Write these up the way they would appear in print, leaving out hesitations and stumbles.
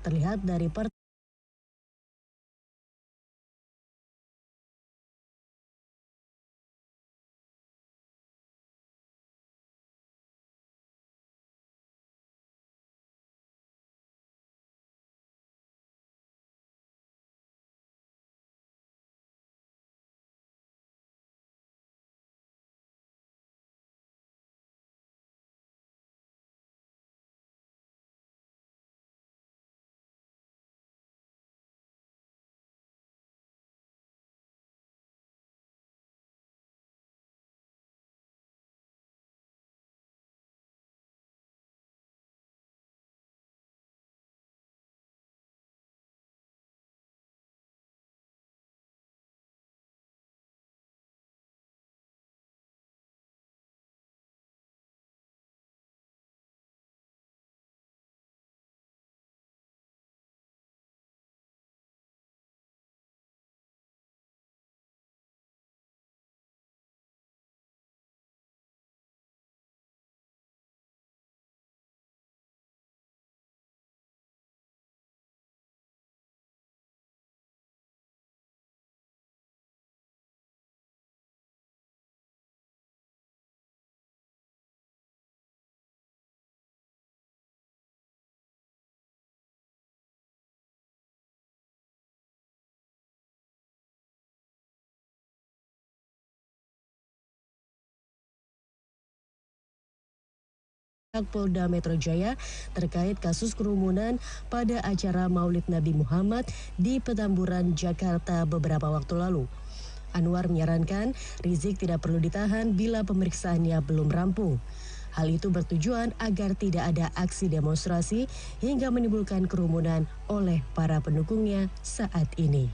terlihat dari Polda Metro Jaya terkait kasus kerumunan pada acara Maulid Nabi Muhammad di Petamburan, Jakarta beberapa waktu lalu. Anwar menyarankan Rizik tidak perlu ditahan bila pemeriksaannya belum rampung. Hal itu bertujuan agar tidak ada aksi demonstrasi hingga menimbulkan kerumunan oleh para pendukungnya saat ini.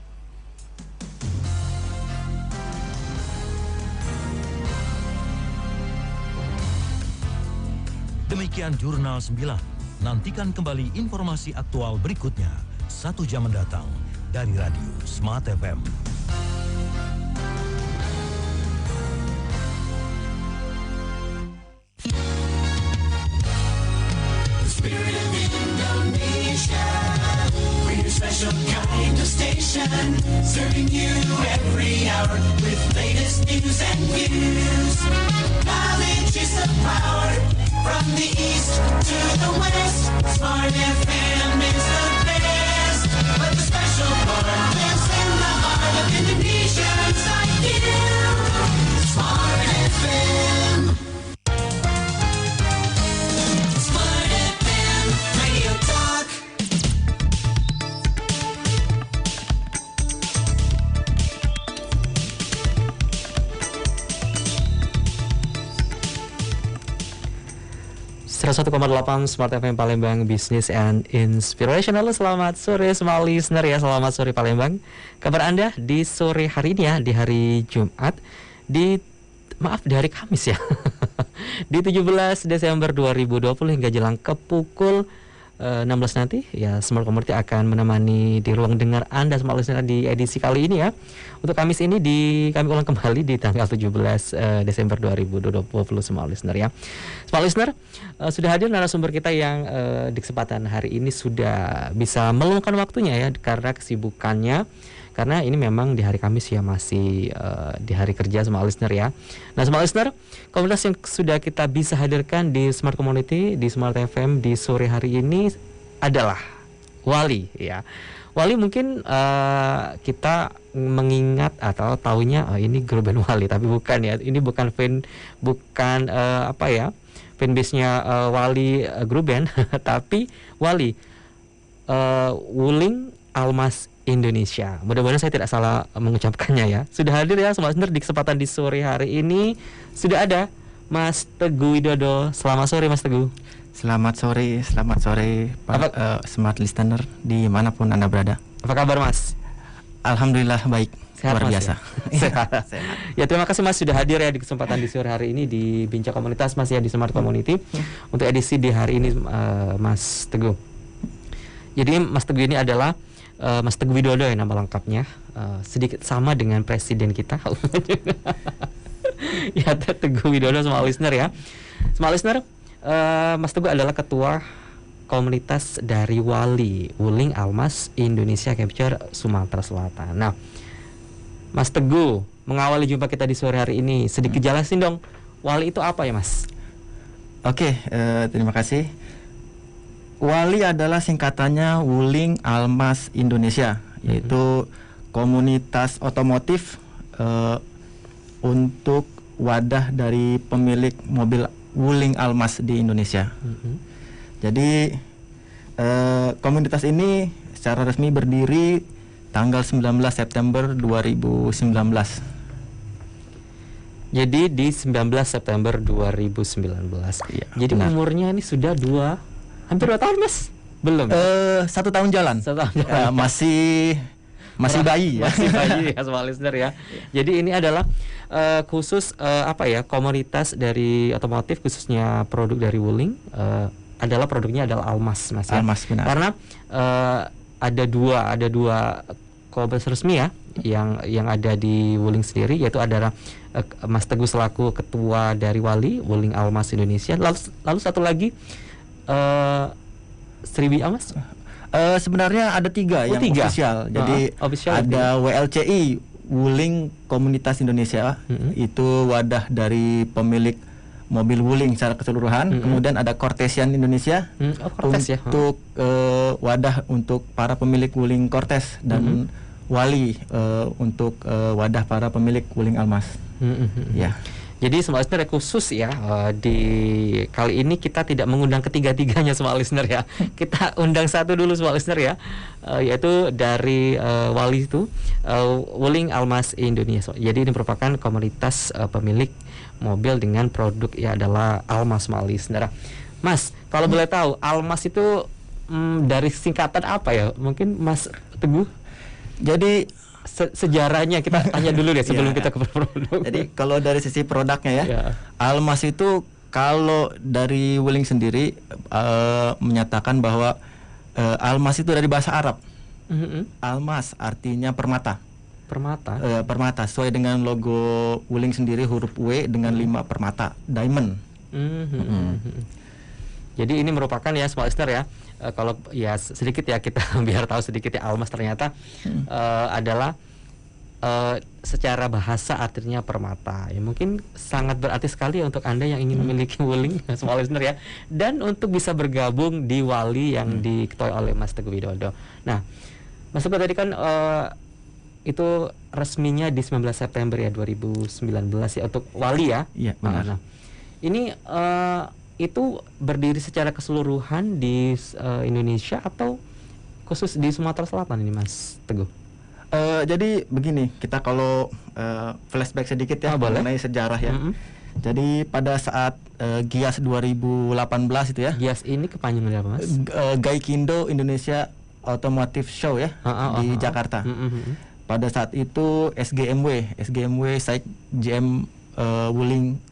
Demikian Jurnal 9. Nantikan kembali informasi aktual berikutnya 1 jam mendatang dari Radio Smart FM. The spirit of Indonesia, we're your special kind of station, serving you every hour with latest news and views. Knowledge is the power. From the east to the west, Smart FM is the best. But the special part lives in the heart of Indonesians like you. Smart FM. Smart FM, Radio Talk. .8 Smart FM Palembang, Business and Inspiration. Halo, selamat sore semua listener ya. Selamat sore Palembang. Kabar Anda di sore hari ini ya, di hari Jumat, di hari Kamis ya. Di 17 Desember 2020 hingga jelang ke pukul 16 nanti ya, Smart Community akan menemani di ruang dengar Anda semua listener di edisi kali ini ya. Untuk Kamis ini kami ulang kembali di tanggal 17 Desember 2020 semua listener ya. Semua listener, sudah hadir narasumber kita yang di kesempatan hari ini sudah bisa meluangkan waktunya ya karena kesibukannya. Karena ini memang di hari Kamis ya, masih di hari kerja semua listener ya. Nah semua listener, komunitas yang sudah kita bisa hadirkan di Smart Community, di Smart FM di sore hari ini adalah Wali ya. Wali mungkin kita mengingat atau taunya ini grup band Wali, tapi bukan ya. Ini bukan fanbase-nya Wali grup band, tapi Wali Wuling Almas Indonesia. Mudah-mudahan saya tidak salah mengucapkannya ya. Sudah hadir ya semua listener di kesempatan di sore hari ini. Sudah ada Mas Teguh Widodo. Selamat sore Mas Teguh. Selamat sore Pak Smart Listener dimanapun Anda berada. Apa kabar Mas? Alhamdulillah baik. Sehat, luar Mas, biasa. Ya? Sehat. Ya terima kasih Mas sudah hadir ya di kesempatan di sore hari ini di Bincang Komunitas Mas ya di Smart Community untuk edisi di hari ini Mas Teguh. Jadi Mas Teguh ini adalah Mas Teguh Widodo ya nama lengkapnya, sedikit sama dengan presiden kita. Ya Teguh Widodo semua listener ya. Semua listener, Mas Teguh adalah ketua komunitas dari Wali Wuling Almas Indonesia Capture Sumatera Selatan. Nah, Mas Teguh, mengawali jumpa kita di sore hari ini, sedikit jelasin dong, Wali itu apa ya, Mas? Oke, terima kasih. Wali adalah singkatannya Wuling Almas Indonesia, yaitu komunitas otomotif untuk wadah dari pemilik mobil Wuling Almas di Indonesia. Jadi komunitas ini secara resmi berdiri tanggal 19 September 2019. Jadi di 19 September 2019. Iya, Jadi benar. umurnya ini sudah hampir 2 tahun, Mas? Belum? 1 tahun jalan. 1 tahun jalan. Masih bayi ya. Masih bayi ya, semua listener ya. Jadi ini adalah khusus komunitas dari otomotif, khususnya produk dari Wuling, adalah produknya adalah Almas, Mas ya. Almas, benar. Karena ada dua komunitas resmi ya yang ada di Wuling sendiri, yaitu adalah Mas Teguh selaku ketua dari Wali Wuling Almas Indonesia. Lalu satu lagi Sriwi Almas. Sebenarnya ada 3 yang 3 official. Jadi official ada WLCI Wuling Komunitas Indonesia, itu wadah dari pemilik mobil Wuling secara keseluruhan. Kemudian ada Cortesian Indonesia Cortes ya. untuk wadah untuk para pemilik Wuling Cortes, dan Wali untuk wadah para pemilik Wuling Almas. Ya. Jadi semua listener khusus ya, di kali ini kita tidak mengundang ketiga-tiganya semua listener ya. Kita undang satu dulu semua listener ya, yaitu dari Wali itu Wuling Almas Indonesia. Jadi ini merupakan komunitas pemilik mobil dengan produk ya adalah Almas, semua listener. Mas, kalau boleh tahu Almas itu dari singkatan apa ya? Mungkin Mas Teguh. Jadi sejarahnya kita tanya dulu deh sebelum Ya. kita ke produk. Jadi kalau dari sisi produknya ya, Ya. Almas itu kalau dari Wuling sendiri menyatakan bahwa Almas itu dari bahasa Arab. Almas artinya permata. Permata. Permata sesuai dengan logo Wuling sendiri, huruf W dengan 5 permata, diamond. Jadi ini merupakan ya small listener ya, kalau ya sedikit ya kita biar tahu sedikit ya, Almas ternyata adalah secara bahasa artinya permata. Ya mungkin sangat berarti sekali untuk Anda yang ingin memiliki Wuling small listener ya, dan untuk bisa bergabung di Wali yang diketuai oleh Mas Teguh Widodo. Nah, Mas Teguh tadi kan itu resminya di 19 September ya 2019 ya untuk Wali ya. Iya, benar. Nah, ini itu berdiri secara keseluruhan di Indonesia atau khusus di Sumatera Selatan ini, Mas Teguh? Jadi begini, kita kalau flashback sedikit ya mengenai sejarah ya. Jadi pada saat GIAS 2018 itu ya. GIAS ini kepanjangan apa, Mas? Gaikindo Indonesia Automotive Show ya di Jakarta. Pada saat itu SGMW Saik GM Wuling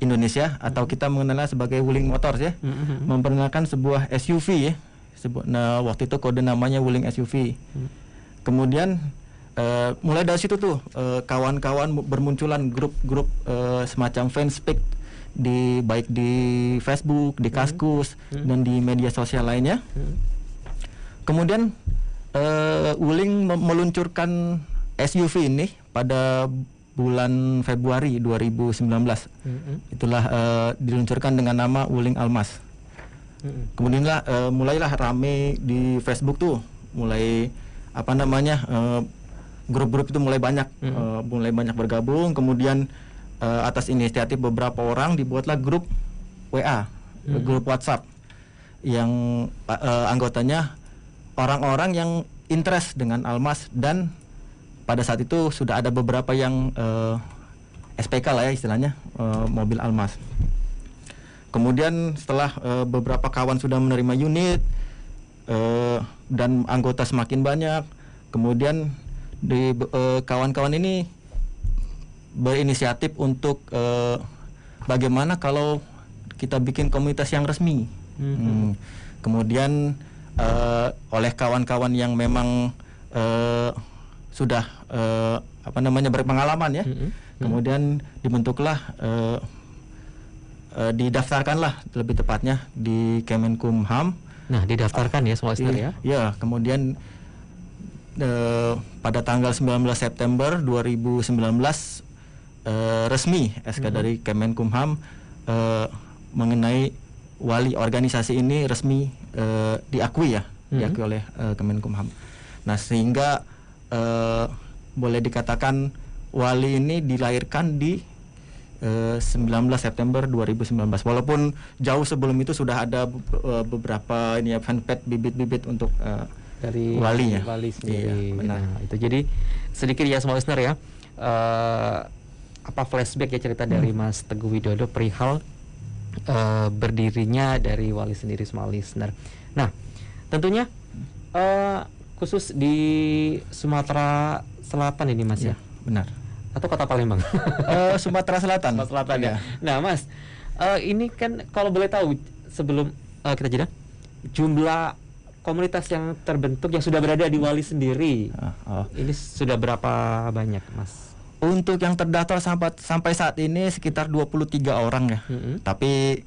Indonesia, atau kita mengenalnya sebagai Wuling Motors ya, memperkenalkan sebuah SUV ya. Nah, waktu itu kode namanya Wuling SUV. Kemudian mulai dari situ tuh kawan-kawan bermunculan grup-grup semacam fanspage baik di Facebook, di Kaskus, dan di media sosial lainnya. Kemudian Wuling meluncurkan SUV ini pada bulan Februari 2019. Itulah diluncurkan dengan nama Wuling Almas. Kemudian mulailah rame di Facebook tuh, mulai grup-grup itu mulai banyak bergabung. Kemudian atas inisiatif beberapa orang dibuatlah grup WA, grup WhatsApp yang anggotanya orang-orang yang interest dengan Almas, dan pada saat itu sudah ada beberapa yang SPK lah ya istilahnya, mobil Almas. Kemudian setelah beberapa kawan sudah menerima unit dan anggota semakin banyak, kemudian kawan-kawan ini berinisiatif untuk bagaimana kalau kita bikin komunitas yang resmi. Kemudian oleh kawan-kawan yang memang sudah berpengalaman ya, kemudian dibentuklah didaftarkanlah lebih tepatnya di Kemenkumham Nah, didaftarkan ya semua listener ya? Ya, kemudian pada tanggal 19 September 2019 resmi SK dari Kemenkumham mengenai wali organisasi ini resmi diakui oleh Kemenkumham. Nah, sehingga boleh dikatakan wali ini dilahirkan di 19 September 2019. Walaupun jauh sebelum itu sudah ada beberapa fanpage bibit-bibit untuk dari wali sendiri. Iya, benar. Nah, itu jadi sedikit ya semua listener ya. Flashback ya cerita dari Mas Teguh Widodo perihal berdirinya dari wali sendiri semua listener. Nah, tentunya khusus di Sumatera Selatan ini Mas ya? Benar. Atau Kota Palembang? Sumatera Selatan. Ya. Nah, Mas, ini kan kalau boleh tahu sebelum kita jeda, jumlah komunitas yang terbentuk yang sudah berada di Wali sendiri, ini sudah berapa banyak, Mas? Untuk yang terdaftar sampai saat ini sekitar 23 orang ya. Tapi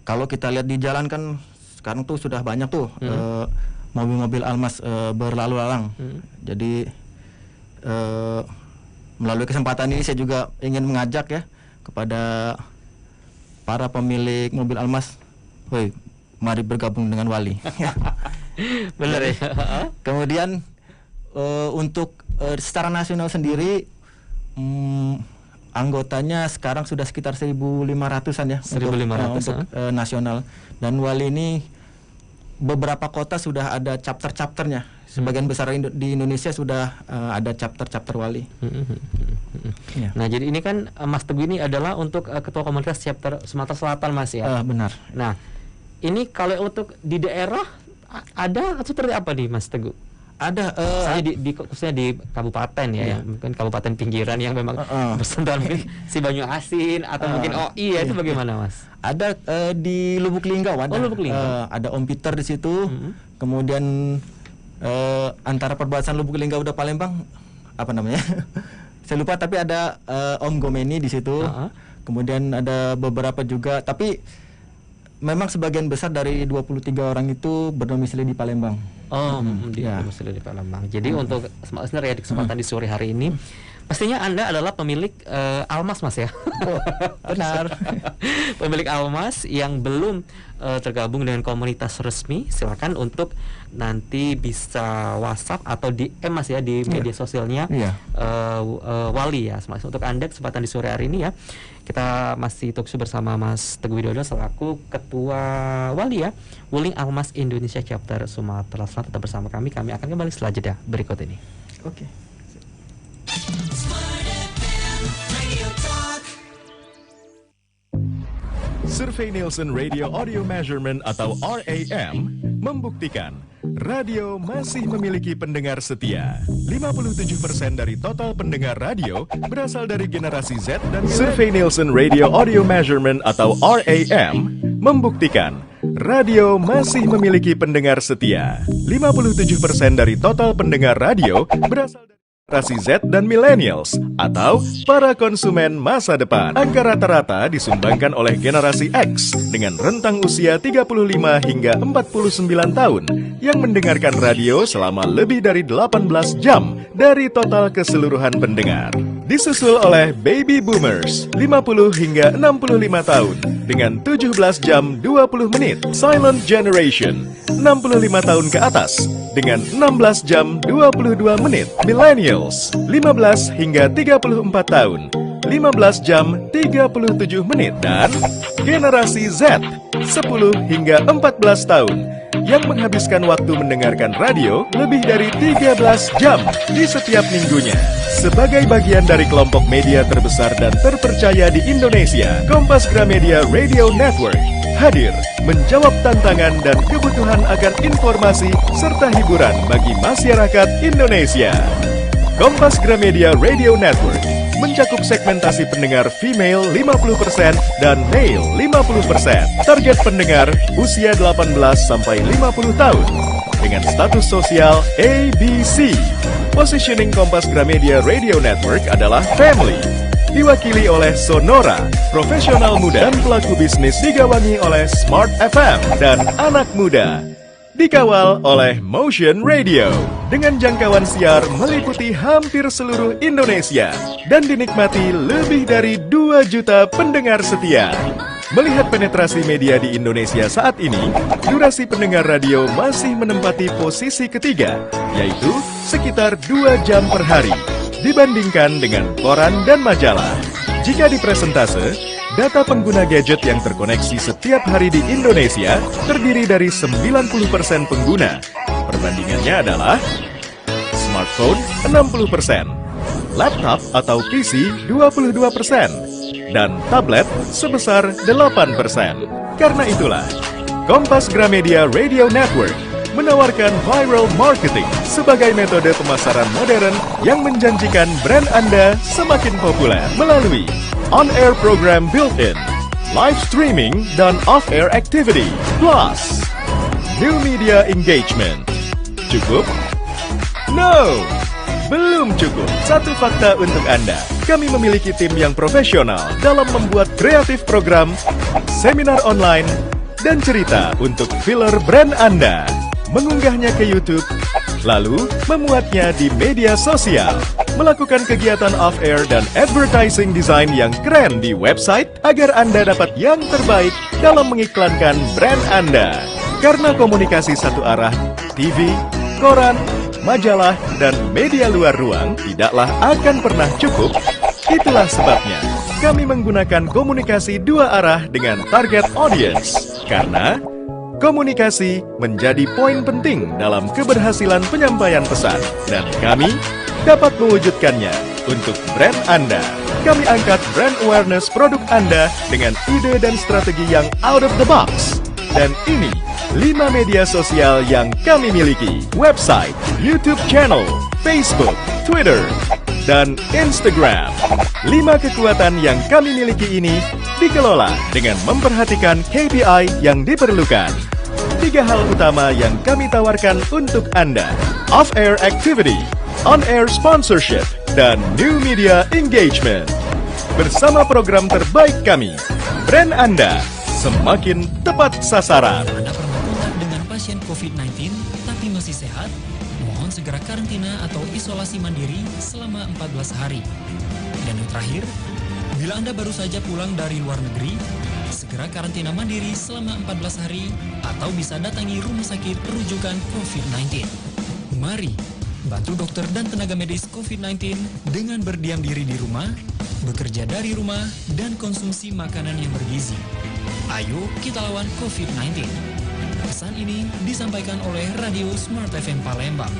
kalau kita lihat di jalan kan sekarang tuh sudah banyak tuh mobil-mobil Almas berlalu lalang. Jadi melalui kesempatan ini saya juga ingin mengajak ya kepada para pemilik mobil Almas, mari bergabung dengan Wali. Benar ya. Kemudian untuk secara nasional sendiri anggotanya sekarang sudah sekitar 1.500-an ya. 1.500 untuk nasional. Dan Wali ini beberapa kota sudah ada chapter-chapternya. Sebagian besar di Indonesia sudah ada chapter-chapter Wali. Ya. Nah, jadi ini kan Mas Teguh ini adalah untuk ketua komunitas chapter Sumatera Selatan, Mas ya. Benar. Nah, ini kalau untuk di daerah ada seperti apa nih Mas Teguh? Ada khususnya di kabupaten ya, mungkin kabupaten pinggiran yang memang bersentuhan mungkin si Banyu Asin atau mungkin itu bagaimana Mas? Ada di Lubuk Linggau ada. Lubuk Linggau. Ada Om Peter di situ. Kemudian antara perbatasan Lubuk Linggau udah Palembang apa namanya? Saya lupa, tapi ada Om Gomeni di situ. Kemudian ada beberapa juga, tapi memang sebagian besar dari 23 orang itu berdomisili di Palembang. Berdomisili di Palembang. Jadi untuk semua listener ya, di kesempatan di sore hari ini, pastinya Anda adalah pemilik Almas, Mas ya. Benar. Pemilik Almas yang belum tergabung dengan komunitas resmi, silakan untuk nanti bisa WhatsApp atau DM Mas ya di media sosialnya Wali ya. Untuk Anda kesempatan di sore hari ini ya, kita masih talkshow bersama Mas Teguh Widodo selaku Ketua Wali ya, Wuling Almas Indonesia Chapter Sumatera Selatan. Tetap bersama kami akan kembali setelah jeda berikut ini. Oke. Survei Nielsen Radio Audio Measurement atau RAM membuktikan radio masih memiliki pendengar setia. 57% dari total pendengar radio berasal dari generasi Z dan Survei Nielsen Radio Audio Measurement atau RAM membuktikan radio masih memiliki pendengar setia. 57% dari total pendengar radio berasal dari generasi Z dan millennials atau para konsumen masa depan. Angka rata-rata disumbangkan oleh generasi X dengan rentang usia 35 hingga 49 tahun yang mendengarkan radio selama lebih dari 18 jam dari total keseluruhan pendengar. Disusul oleh baby boomers 50 hingga 65 tahun dengan 17 jam 20 menit. Silent generation 65 tahun ke atas dengan 16 jam 22 menit. Millennials 15 hingga 34 tahun 15 jam 37 menit. Dan generasi Z 10 hingga 14 tahun yang menghabiskan waktu mendengarkan radio lebih dari 13 jam di setiap minggunya. Sebagai bagian dari kelompok media terbesar dan terpercaya di Indonesia, Kompas Gramedia Radio Network hadir menjawab tantangan dan kebutuhan akan informasi serta hiburan bagi masyarakat Indonesia. Kompas Gramedia Radio Network mencakup segmentasi pendengar female 50% dan male 50%. Target pendengar usia 18 sampai 50 tahun dengan status sosial ABC. Positioning Kompas Gramedia Radio Network adalah family, diwakili oleh Sonora, profesional muda dan pelaku bisnis digawangi oleh Smart FM dan anak muda. dikawal oleh Motion Radio dengan jangkauan siar meliputi hampir seluruh Indonesia dan dinikmati lebih dari 2 juta pendengar setia. Melihat penetrasi media di Indonesia saat ini, durasi pendengar radio masih menempati posisi ketiga, yaitu sekitar 2 jam per hari, dibandingkan dengan koran dan majalah. Jika dipresentase, data pengguna gadget yang terkoneksi setiap hari di Indonesia terdiri dari 90% pengguna. Perbandingannya adalah smartphone 60%, laptop atau PC 22%, dan tablet sebesar 8%. Karena itulah, Kompas Gramedia Radio Network menawarkan viral marketing sebagai metode pemasaran modern yang menjanjikan brand Anda semakin populer melalui on-air program built-in, live streaming, dan off-air activity, plus new media engagement. Cukup? No! Belum cukup. Satu fakta untuk Anda. Kami memiliki tim yang profesional dalam membuat kreatif program, seminar online, dan cerita untuk filler brand Anda. Mengunggahnya ke YouTube, lalu memuatnya di media sosial, melakukan kegiatan off-air dan advertising design yang keren di website agar Anda dapat yang terbaik dalam mengiklankan brand Anda. Karena komunikasi satu arah, TV, koran, majalah, dan media luar ruang tidaklah akan pernah cukup. Itulah sebabnya kami menggunakan komunikasi 2 arah dengan target audience. Karena komunikasi menjadi poin penting dalam keberhasilan penyampaian pesan, dan kami dapat mewujudkannya untuk brand Anda. Kami angkat brand awareness produk Anda dengan ide dan strategi yang out of the box. Dan ini 5 media sosial yang kami miliki: website, YouTube channel, Facebook, Twitter, dan Instagram. 5 kekuatan yang kami miliki ini dikelola dengan memperhatikan KPI yang diperlukan. 3 hal utama yang kami tawarkan untuk Anda: off-air activity, on-air sponsorship, dan new media engagement. Bersama program terbaik kami, brand Anda semakin tepat sasaran. Anda pernah kontak dengan pasien COVID-19 tapi masih sehat? Mohon segera karantina atau isolasi mandiri selama 14 hari. Dan yang terakhir, bila Anda baru saja pulang dari luar negeri, segera karantina mandiri selama 14 hari atau bisa datangi rumah sakit rujukan COVID-19. Mari bantu dokter dan tenaga medis COVID-19 dengan berdiam diri di rumah, bekerja dari rumah, dan konsumsi makanan yang bergizi. Ayo kita lawan COVID-19. Pesan ini disampaikan oleh Radio Smart FM Palembang.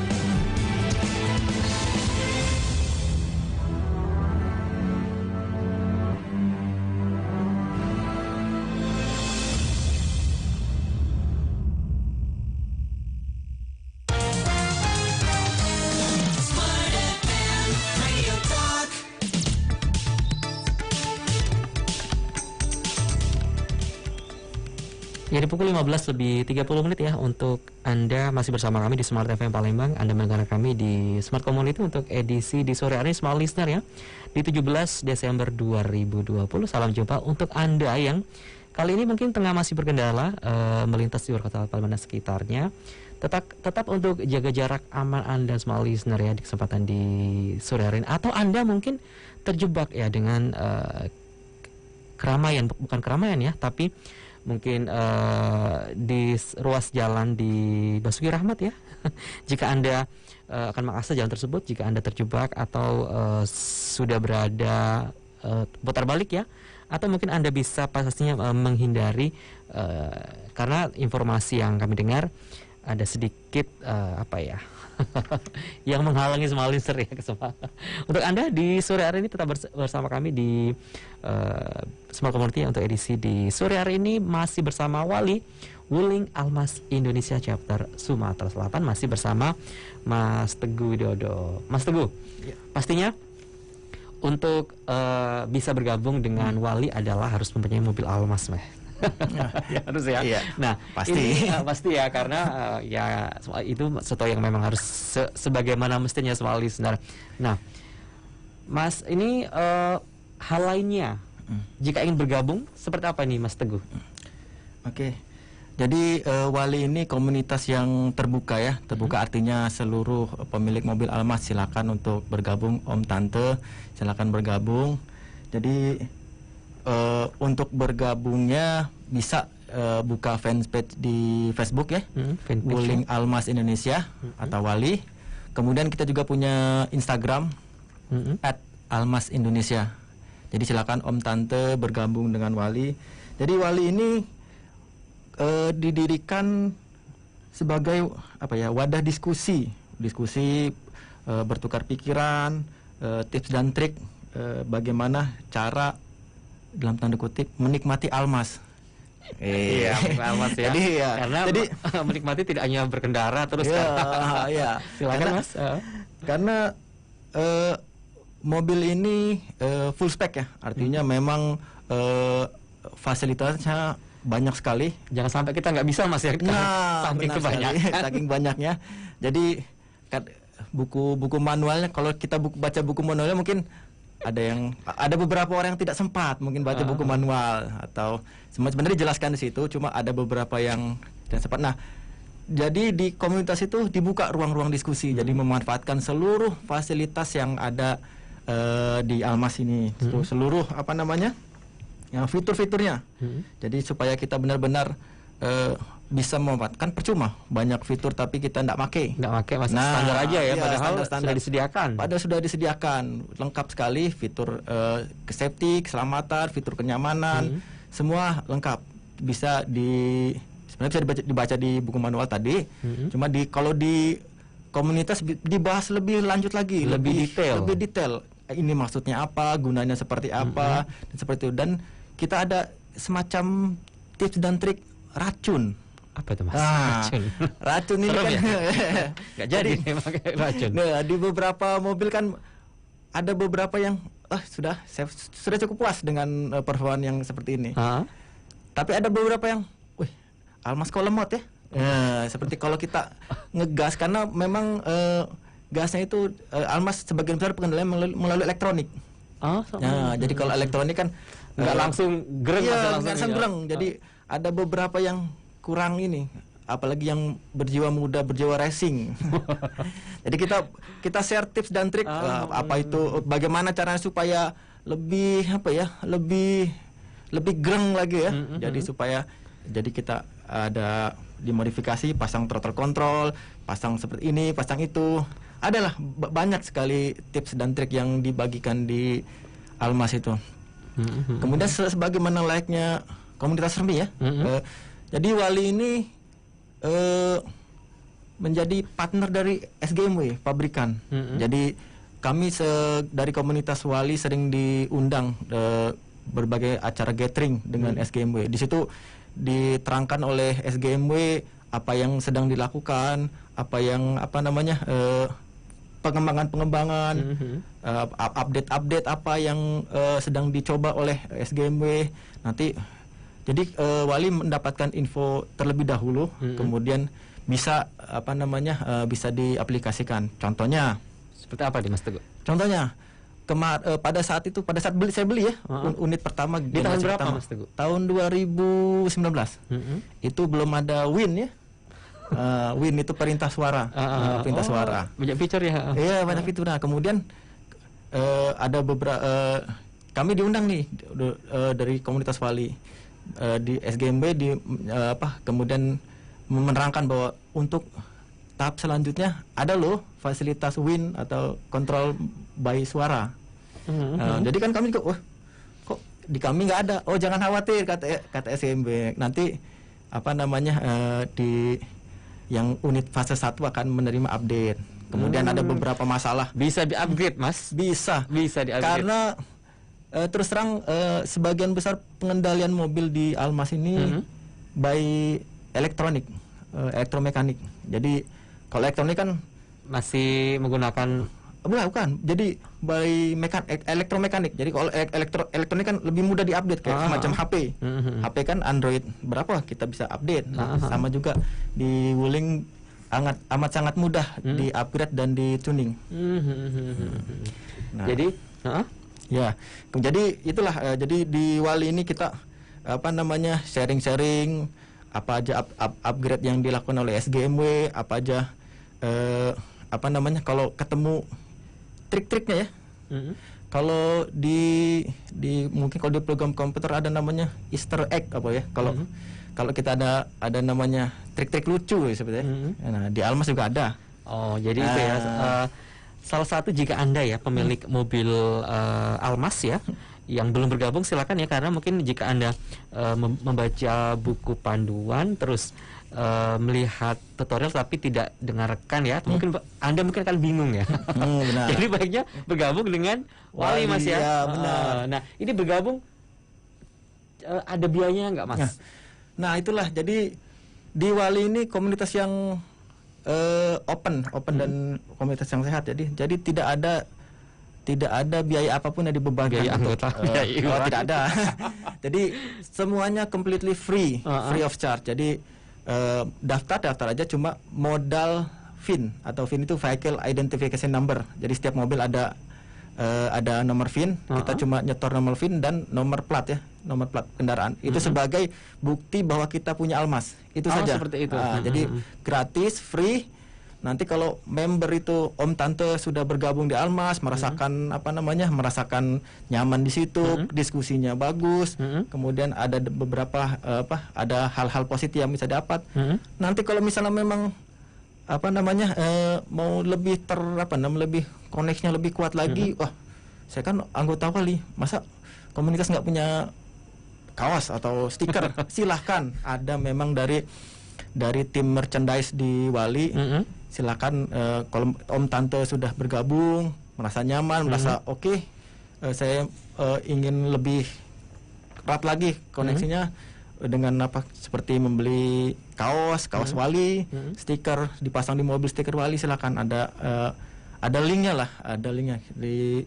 Jadi pukul 15 lebih 30 menit ya, untuk Anda masih bersama kami di Smart FM Palembang. Anda mendengar kami di Smart Community untuk edisi di sore hari, Smart Listener ya, di 17 Desember 2020. Salam jumpa untuk Anda yang kali ini mungkin tengah masih berkendala melintas di luar kota Palembang dan sekitarnya. Tetap untuk jaga jarak aman Anda Smart Listener ya di kesempatan di sore hari ini. Atau Anda mungkin terjebak ya dengan keramaian, bukan keramaian ya, tapi mungkin di ruas jalan di Basuki Rahmat ya. Jika Anda akan mengakses jalan tersebut, jika Anda terjebak atau sudah berada putar balik ya, atau mungkin Anda bisa pastinya menghindari, karena informasi yang kami dengar ada sedikit yang menghalangi semua listener ya. Untuk Anda di sore hari ini tetap bersama kami di Smart Community untuk edisi di sore hari ini, masih bersama Wali Wuling Almas Indonesia Chapter Sumatera Selatan, masih bersama Mas Teguh Widodo. Mas Teguh, pastinya untuk bisa bergabung dengan Wali adalah harus mempunyai mobil Almas, harus ya. Iya, nah, pasti pasti ya, karena ya itu sesuatu yang memang harus sebagaimana mestinya soal listener. Nah, Mas, ini hal lainnya jika ingin bergabung seperti apa nih Mas Teguh? Oke. Jadi Wali ini komunitas yang terbuka ya, terbuka artinya seluruh pemilik mobil Almas silakan untuk bergabung, Om Tante silakan bergabung. Jadi untuk bergabungnya bisa buka fanpage di Facebook ya, Wuling Almas Indonesia atau Wali. Kemudian kita juga punya Instagram @almasindonesia. Jadi silakan Om Tante bergabung dengan Wali. Jadi Wali ini didirikan sebagai wadah diskusi bertukar pikiran, tips dan trik bagaimana cara dalam tanda kutip menikmati Almas. Iya, Almas ya. Jadi menikmati tidak hanya berkendara terus ya. Silakan Mas. Karena mobil ini full spec ya, artinya memang fasilitasnya banyak sekali. Jangan sampai kita nggak bisa Mas ya, saking kebanyakan. Saking banyaknya. Jadi buku manualnya, kalau kita baca buku manualnya mungkin ada beberapa orang yang tidak sempat mungkin baca buku manual, atau sebenarnya dijelaskan di situ, cuma ada beberapa yang tidak sempat. Nah, jadi di komunitas itu dibuka ruang-ruang diskusi, jadi memanfaatkan seluruh fasilitas yang ada di Almas ini, seluruh fitur-fiturnya. Jadi supaya kita benar-benar bisa memanfaatkan. Percuma banyak fitur tapi kita tidak pakai. Masih standar aja ya, padahal standar. Sudah disediakan lengkap sekali fitur safety, keselamatan, fitur kenyamanan, semua lengkap. Sebenarnya bisa dibaca di buku manual tadi. Cuma kalau di komunitas dibahas lebih lanjut lagi, lebih detail. Ini maksudnya apa, gunanya seperti apa, dan seperti itu. Dan kita ada semacam tips dan trik racun. Apa itu Mas? Racun ini kan nggak jadi pakai racun. Nah, di beberapa mobil kan ada beberapa yang saya sudah cukup puas dengan performa yang seperti ini. Tapi ada beberapa yang, Almas kok lemot ya. Seperti kalau kita ngegas, karena memang gasnya itu Almas sebagian besar pengendalian melalui elektronik. Jadi kalau elektronik kan nggak langsung gereng. Iya, langsung gereng. Jadi ada beberapa yang kurang ini, apalagi yang berjiwa muda, berjiwa racing. Jadi kita share tips dan trik bagaimana caranya supaya lebih lebih gereng lagi ya. Jadi kita ada dimodifikasi, pasang throttle control, pasang seperti ini, pasang itu. Adalah banyak sekali tips dan trik yang dibagikan di Almas itu. Kemudian sebagaimana layaknya komunitas resmi ya. Jadi Wali ini menjadi partner dari SGMW pabrikan. Jadi kami dari komunitas Wali sering diundang berbagai acara gathering dengan SGMW. Di situ diterangkan oleh SGMW apa yang sedang dilakukan, pengembangan, update apa yang sedang dicoba oleh SGMW. Nanti jadi Wali mendapatkan info terlebih dahulu, kemudian bisa bisa diaplikasikan. Contohnya seperti apa nih Mas Teguh? Contohnya pada saat saya beli ya, unit pertama di tahun berapa Mas Teguh? Tahun 2019. Itu belum ada Win ya. Win itu perintah suara. Perintah suara. Banyak fitur ya. Iya, banyak fitur. Nah, kemudian ada beberapa kami diundang nih dari komunitas Wali di SGMB kemudian menerangkan bahwa untuk tahap selanjutnya ada loh fasilitas Win atau kontrol by suara. Jadi kan kami kok di kami nggak ada. Oh, jangan khawatir kata SGMB. Nanti di yang unit fase 1 akan menerima update. Kemudian ada beberapa masalah. Bisa di-upgrade, Mas? Bisa di-upgrade. Karena terus terang sebagian besar pengendalian mobil di Almas ini by elektronik, elektromekanik. Jadi kalau elektronik kan masih menggunakan bukan. Jadi by elektromekanik. Jadi kalau elektronik kan lebih mudah diupdate kayak semacam HP. HP kan Android berapa kita bisa update. Sama juga di Wuling amat sangat mudah di-upgrade dan di-tuning. Nah, jadi ya, jadi itulah. Jadi di Wali ini kita sharing-sharing apa aja upgrade yang dilakukan oleh SGMW, apa aja kalau ketemu trik-triknya ya. Kalau di mungkin kalau di program komputer ada namanya Easter egg apa ya. Kalau kita ada namanya trik-trik lucu ya, sebetulnya. Nah, di Almas juga ada. Oh, jadi itu ya. Salah satu jika Anda ya pemilik mobil Almas ya yang belum bergabung silakan ya, karena mungkin jika Anda membaca buku panduan terus melihat tutorial tapi tidak dengarkan ya, mungkin Anda mungkin akan bingung ya. Benar. Jadi baiknya bergabung dengan Wali Mas ya. Ya, benar. Nah, ini bergabung ada biayanya nggak Mas? Nah, itulah jadi di Wali ini komunitas yang open dan komunitas yang sehat. Jadi tidak ada biaya apapun yang dibebankan. Biaya anggota. Tidak ada. Jadi semuanya completely free of charge. Jadi daftar aja, cuma modal VIN atau VIN itu Vehicle Identification Number. Jadi setiap mobil ada nomor VIN, kita cuma nyetor nomor VIN dan nomor plat ya, nomor plat kendaraan. Itu sebagai bukti bahwa kita punya Almas. Itu saja. Seperti itu. Jadi gratis, free. Nanti kalau member itu om tante sudah bergabung di Almas, merasakan merasakan nyaman di situ, diskusinya bagus, kemudian ada beberapa ada hal-hal positif yang bisa dapat. Nanti kalau misalnya memang mau lebih lebih koneksinya lebih kuat lagi, wah saya kan anggota Wali, masa komunitas nggak punya kaos atau stiker? Silahkan, ada memang dari tim merchandise di Wali. Silakan, kalau om tante sudah bergabung, merasa nyaman, merasa oke, saya ingin lebih erat lagi koneksinya dengan seperti membeli kaos Wali, stiker dipasang di mobil, stiker Wali, silakan, ada linknya lah,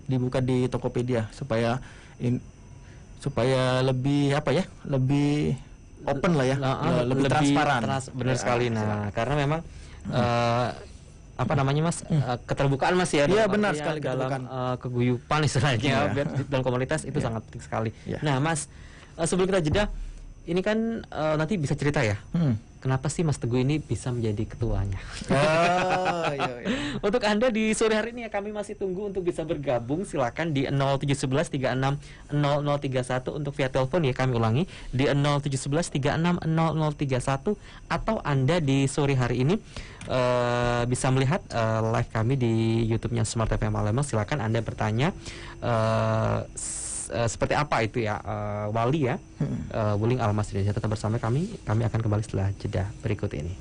dibuka di Tokopedia supaya lebih lebih open lah ya, lebih transparan. Benar sekali. Nah, karena memang Mas, keterbukaan Mas ya. Iya, benar sekali, dalam keguyupan istilahnya dalam komunitas itu sangat penting sekali. Nah, Mas, sebelum kita jeda, ini kan nanti bisa cerita ya. Kenapa sih Mas Teguh ini bisa menjadi ketuanya? Iya. Untuk Anda di sore hari ini ya, kami masih tunggu untuk bisa bergabung. Silakan di 0711 36 0031 untuk via telepon ya, kami ulangi di 0711 36 0031, atau Anda di sore hari ini bisa melihat live kami di YouTube-nya Smart FM Palembang. Silakan Anda bertanya seperti apa itu ya, Wali ya, Wuling Almas Indonesia. Tetap bersama kami akan kembali setelah jeda berikut ini.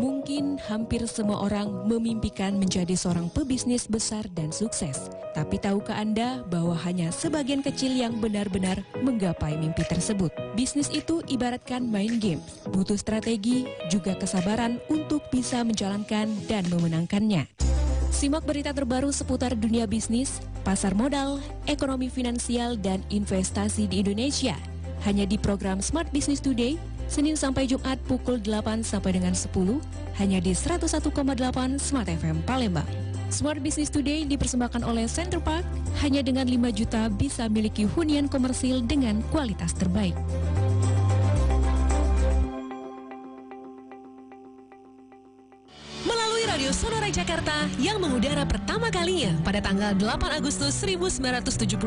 Mungkin hampir semua orang memimpikan menjadi seorang pebisnis besar dan sukses. Tapi tahukah Anda bahwa hanya sebagian kecil yang benar-benar menggapai mimpi tersebut? Bisnis itu ibaratkan main game, butuh strategi, juga kesabaran untuk bisa menjalankan dan memenangkannya. Simak berita terbaru seputar dunia bisnis, pasar modal, ekonomi finansial, dan investasi di Indonesia. Hanya di program Smart Business Today, Senin sampai Jumat pukul 8 sampai dengan 10, hanya di 101,8 Smart FM Palembang. Smart Business Today dipersembahkan oleh Center Park, hanya dengan 5 juta bisa miliki hunian komersil dengan kualitas terbaik. Melalui Radio Sonora Jakarta yang mengudara pertama kalinya pada tanggal 8 Agustus 1972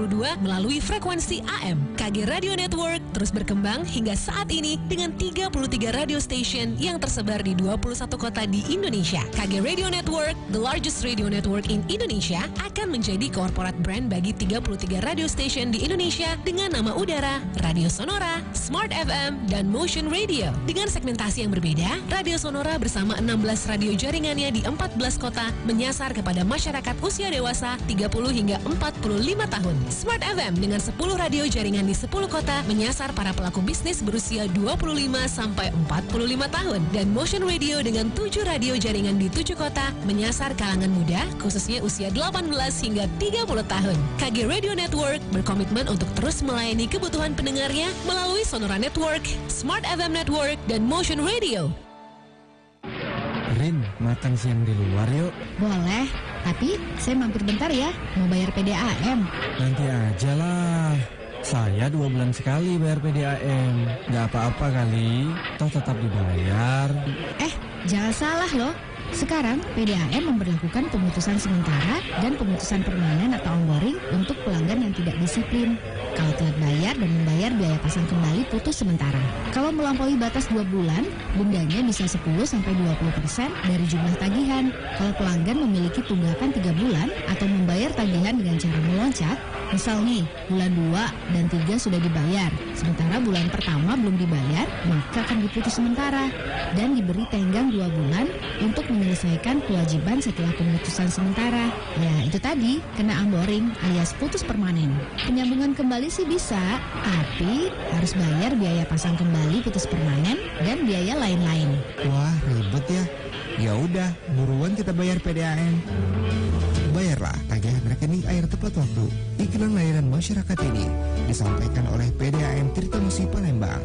melalui frekuensi AM, KG Radio Network terus berkembang hingga saat ini dengan 33 radio station yang tersebar di 21 kota di Indonesia. KG Radio Network, the largest radio network in Indonesia, akan menjadi corporate brand bagi 33 radio station di Indonesia dengan nama udara Radio Sonora, Smart FM, dan Motion Radio. Dengan segmentasi yang berbeda, Radio Sonora bersama 16 radio jaringannya di 14 kota menyasar kepada masyarakat usia dewasa 30 hingga 45 tahun. Smart FM dengan 10 radio jaringan di 10 kota menyasar para pelaku bisnis berusia 25 sampai 45 tahun. Dan Motion Radio dengan 7 radio jaringan di 7 kota menyasar kalangan muda khususnya usia 18 hingga 30 tahun. KG Radio Network berkomitmen untuk terus melayani kebutuhan pendengarnya melalui Sonora Network, Smart FM Network, dan Motion Radio. Rin, makan siang di luar yuk. Boleh, tapi saya mampir bentar ya, mau bayar PDAM. Nanti aja lah. Saya 2 bulan sekali bayar PDAM. Gak apa-apa kali, toh tetap dibayar. Jangan salah loh. Sekarang PDAM memberlakukan pemutusan sementara dan pemutusan permanen atau onboarding untuk pelanggan yang tidak disiplin. Kalau telat bayar dan membayar biaya pasang kembali putus sementara. Kalau melampaui batas 2 bulan, dendanya bisa 10-20% dari jumlah tagihan. Kalau pelanggan memiliki tunggakan 3 bulan atau membayar tagihan dengan cara meloncat, misal nih, bulan 2 dan 3 sudah dibayar, sementara bulan pertama belum dibayar, maka akan diputus sementara dan diberi tenggang 2 bulan untuk menyelesaikan kewajiban setelah pemutusan sementara. Ya, itu tadi, kena onboarding alias putus permanen. Penyambungan kembali sih bisa, tapi harus bayar biaya pasang kembali putus permanen dan biaya lain-lain. Wah, ribet ya. Ya udah, buruan kita bayar PDAM. Bayarlah tagihan rekening air tepat waktu. Iklan layanan masyarakat ini disampaikan oleh PDAM Tirtamusi Palembang.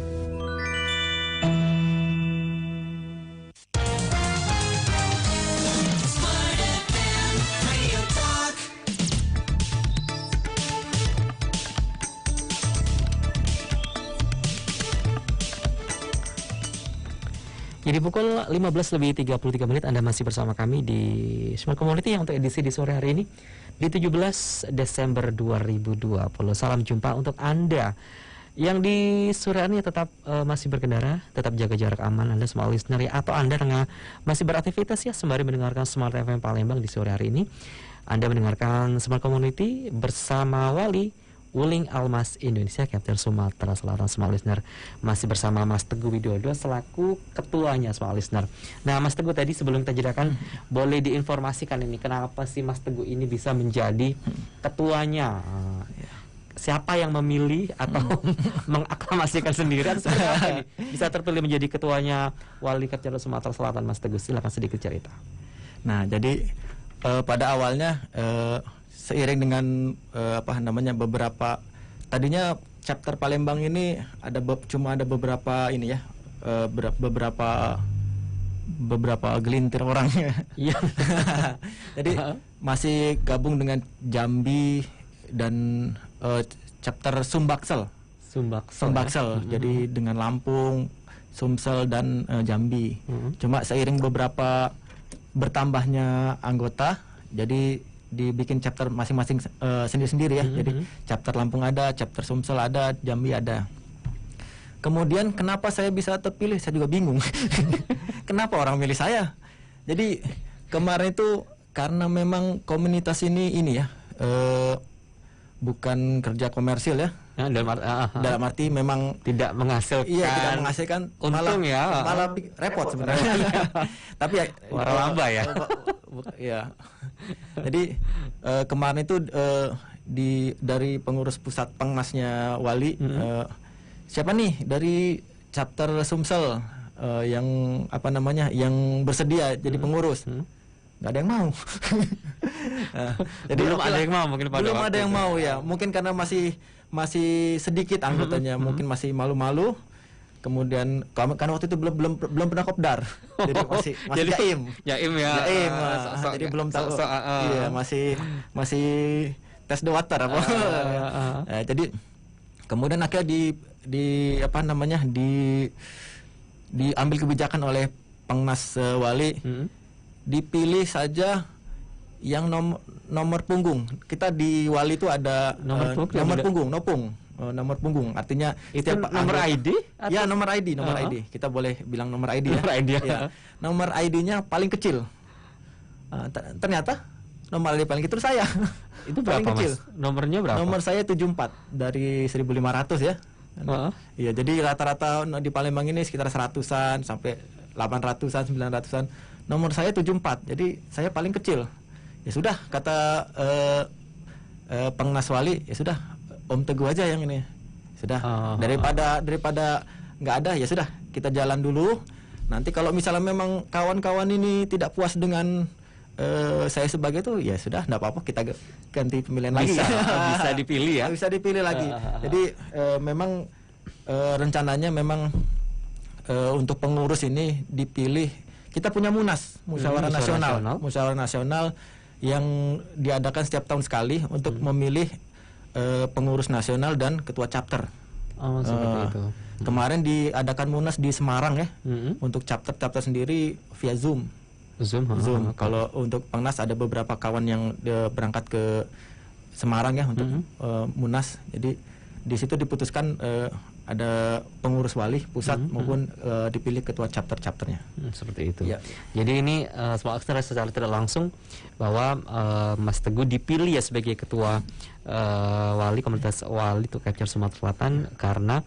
Jadi pukul 15:33 Anda masih bersama kami di Smart Community yang untuk edisi di sore hari ini di 17 Desember 2020. Salam jumpa untuk Anda yang di sore hari ini tetap masih berkendara, tetap jaga jarak aman Anda semua listener ya, atau Anda tengah masih beraktivitas ya sembari mendengarkan Smart FM Palembang di sore hari ini. Anda mendengarkan Smart Community bersama Wuling Almas Indonesia, Kapten Sumatera Selatan. Smart listener masih bersama Mas Teguh Widodo selaku ketuanya Smart listener. Nah, Mas Teguh tadi sebelum kita jeda boleh diinformasikan ini kenapa sih Mas Teguh ini bisa menjadi ketuanya? Siapa yang memilih atau mengaklamasikan sendiri atau seperti apa ini bisa terpilih menjadi ketuanya Wali Kapten Sumatera Selatan? Mas Teguh, silakan sedikit cerita. Nah, jadi pada awalnya seiring dengan beberapa tadinya chapter Palembang ini cuma ada beberapa ini ya, beberapa gelintir orangnya. Iya. Jadi masih gabung dengan Jambi dan chapter Sumbaksel. Jadi dengan Lampung, Sumsel dan Jambi. Cuma seiring beberapa bertambahnya anggota, jadi dibikin chapter masing-masing sendiri-sendiri ya. Jadi chapter Lampung ada, chapter Sumsel ada, Jambi ada. Kemudian kenapa saya bisa terpilih? Saya juga bingung. Kenapa orang milih saya? Jadi kemarin itu karena memang komunitas ini ya, bukan kerja komersil ya. Dalam arti memang tidak menghasilkan. Iya, tidak menghasilkan. Untung malah repot sebenarnya. Tapi ya waralaba ya. Ya. Jadi kemarin itu dari pengurus pusat Pengmasnya Wali, siapa nih dari chapter Sumsel yang yang bersedia jadi pengurus? Nggak ada yang mau. Jadi belum ada yang mau mungkin pada belum ada yang mau ya. Mungkin karena masih sedikit anggotanya, mungkin masih malu-malu. Kemudian karena waktu itu belum pernah kopdar. Jadi masih jaim ya. Jadi belum tahu. Iya, masih tes the water apa. Jadi kemudian akhirnya diambil kebijakan oleh Pengmas Wali. Dipilih saja yang nomor punggung. Kita di Wali itu ada nomor punggung. Artinya itu nomor ID? Ya, nomor ID. Kita boleh bilang nomor ID ya. Nomor ID-nya paling kecil. Ternyata nomor ID paling kecil saya. Itu berapa, paling kecil. Mas? Nomornya berapa? Nomor saya 74 dari 1.500 ya. Iya, jadi rata-rata di Palembang ini sekitar 100-an sampai 800-an, 900-an. Nomor saya 74. Jadi saya paling kecil. Ya sudah, kata Pengnas Wali, ya sudah Om Teguh aja yang ini. Sudah. Daripada nggak ada, ya sudah, kita jalan dulu. Nanti kalau misalnya memang kawan-kawan ini tidak puas dengan saya sebagai itu, ya sudah, nggak apa-apa, kita ganti pemilihan lagi. Bisa dipilih ya. Bisa dipilih lagi. Jadi memang rencananya memang untuk pengurus ini dipilih kita punya musyawarah nasional yang diadakan setiap tahun sekali untuk memilih pengurus nasional dan ketua chapter. Seperti itu. Kemarin diadakan munas di Semarang ya, untuk chapter sendiri via Zoom. Kalau untuk Pengnas ada beberapa kawan yang berangkat ke Semarang ya untuk munas. Jadi di situ diputuskan ada pengurus wali pusat maupun dipilih ketua chapternya. Seperti itu. Ya. Jadi ini Small Action secara tidak langsung bahwa Mas Teguh dipilih ya sebagai ketua wali komunitas wali untuk Capture Sumatera Selatan karena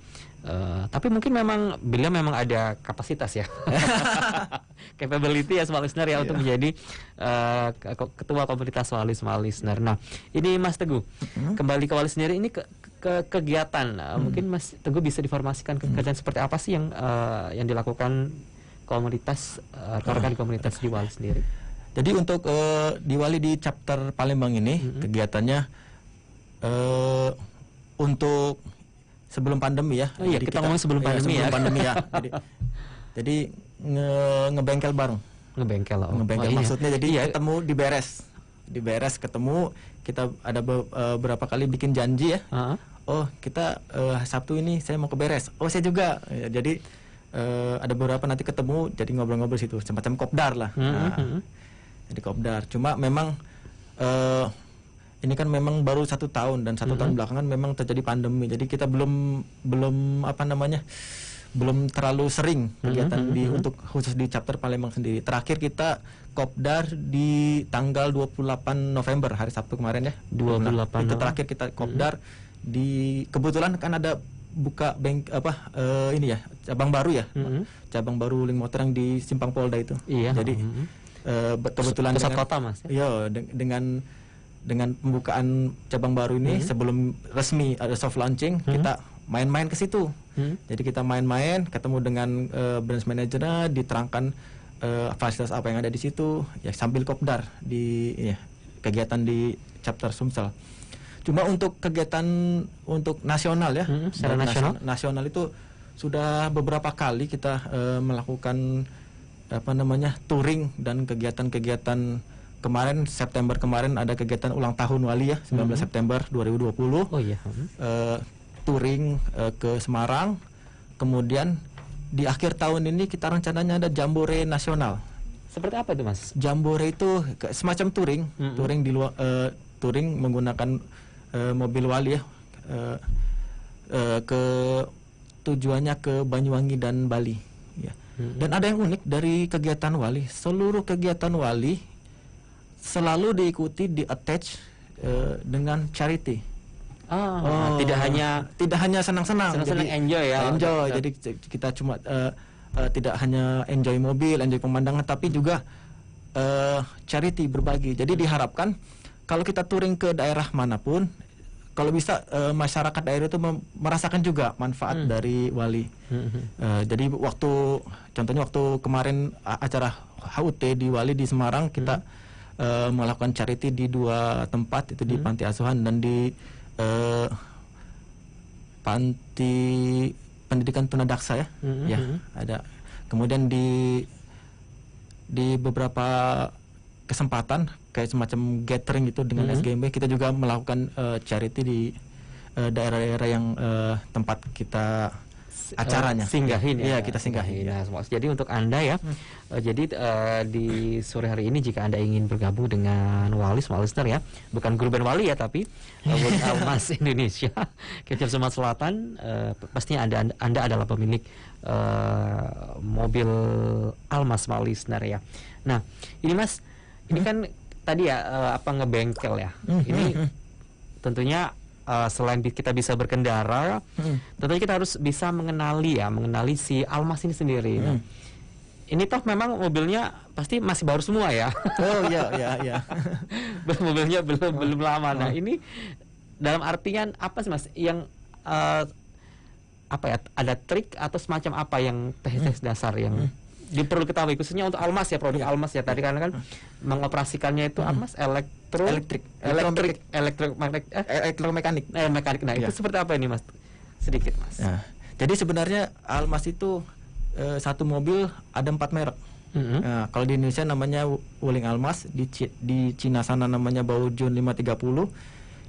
tapi mungkin memang beliau memang ada kapasitas ya, capability ya Small Listener ya untuk menjadi ketua komunitas wali Small Listener. Nah ini Mas Teguh kembali ke wali sendiri ini ke kegiatan mungkin Mas Teguh bisa diinformasikan kegiatan seperti apa sih yang dilakukan komunitas rekan komunitas di wali sendiri. Jadi untuk di wali di chapter Palembang ini kegiatannya untuk sebelum pandemi ya. Oh iya, kita ngomong sebelum pandemi ya. Jadi ngebengkel bareng. Ngebengkel maksudnya jadi ketemu diberes ketemu, kita ada beberapa kali bikin janji ya. Oh kita Sabtu ini saya mau ke beres. Oh saya juga. Jadi ada beberapa nanti ketemu jadi ngobrol-ngobrol situ semacam kopdar lah. Jadi kopdar. Cuma memang ini kan memang baru 1 tahun dan 1 tahun belakangan memang terjadi pandemi. Jadi kita belum terlalu sering kegiatan untuk khusus di chapter Palembang sendiri. Terakhir kita kopdar di tanggal 28 November hari Sabtu kemarin ya. 28. Itu terakhir kita kopdar di kebetulan kan ada buka ini ya cabang baru ya. Cabang baru Link Motor yang di Simpang Polda itu. Iya. Jadi kebetulan pusat kota Mas. Iya, dengan pembukaan cabang baru ini sebelum resmi ada soft launching kita main-main ke situ. Jadi kita main-main ketemu dengan branch managernya, diterangkan fasilitas apa yang ada di situ ya sambil kopdar di kegiatan di chapter Sumsel. Cuma untuk kegiatan untuk nasional ya, secara nasional itu sudah beberapa kali kita melakukan touring dan kegiatan-kegiatan. Kemarin September kemarin ada kegiatan ulang tahun wali ya 19 September 2020. Oh iya. Touring ke Semarang. Kemudian di akhir tahun ini kita rencananya ada Jambore nasional. Seperti apa itu Mas? Jambore itu semacam touring, touring di luar touring menggunakan mobil wali ya. Ke tujuannya ke Banyuwangi dan Bali ya. Dan ada yang unik dari kegiatan wali, seluruh kegiatan wali selalu diikuti di attach dengan charity. Tidak hanya senang-senang, jadi enjoy ya. Enjoy. Jadi kita cuma tidak hanya enjoy mobil, enjoy pemandangan, tapi juga charity, berbagi. Jadi diharapkan kalau kita touring ke daerah manapun, kalau bisa masyarakat daerah itu merasakan juga manfaat dari wali. Jadi contohnya waktu kemarin acara HUT di Wali di Semarang kita melakukan charity di 2 tempat, itu di panti asuhan dan di panti pendidikan tunadaksa ya. Ada. Kemudian di beberapa kesempatan kayak semacam gathering itu dengan SGMB kita juga melakukan charity di daerah-daerah yang tempat kita acaranya singgahin ya. Iya, kita singgahin. Nah, jadi untuk Anda ya, jadi di sore hari ini jika Anda ingin bergabung dengan Wali Small Listener ya, bukan grup band Wali ya, tapi Almas Indonesia, Capture Sumatera Selatan, pastinya Anda adalah pemilik mobil Almas Small Listener ya. Nah, ini Mas, ini kan tadi ya ngebengkel ya. Ini tentunya selain kita bisa berkendara, tentunya kita harus bisa mengenali si Almas ini sendiri. Nah, ini toh memang mobilnya pasti masih baru semua ya. Oh iya. Mobilnya belum lama. Nah, ini dalam artian apa sih Mas yang ada trik atau semacam apa yang tes dasar yang diperlu ketahui khususnya untuk Almas ya, produk Almas ya tadi karena kan mengoperasikannya itu Almas elektromekanik. Nah, itu seperti apa ini Mas? Sedikit Mas. Nah, jadi sebenarnya Almas itu satu mobil ada 4 merek. Nah, kalau di Indonesia namanya Wuling Almas, di Cina sana namanya Baojun 530,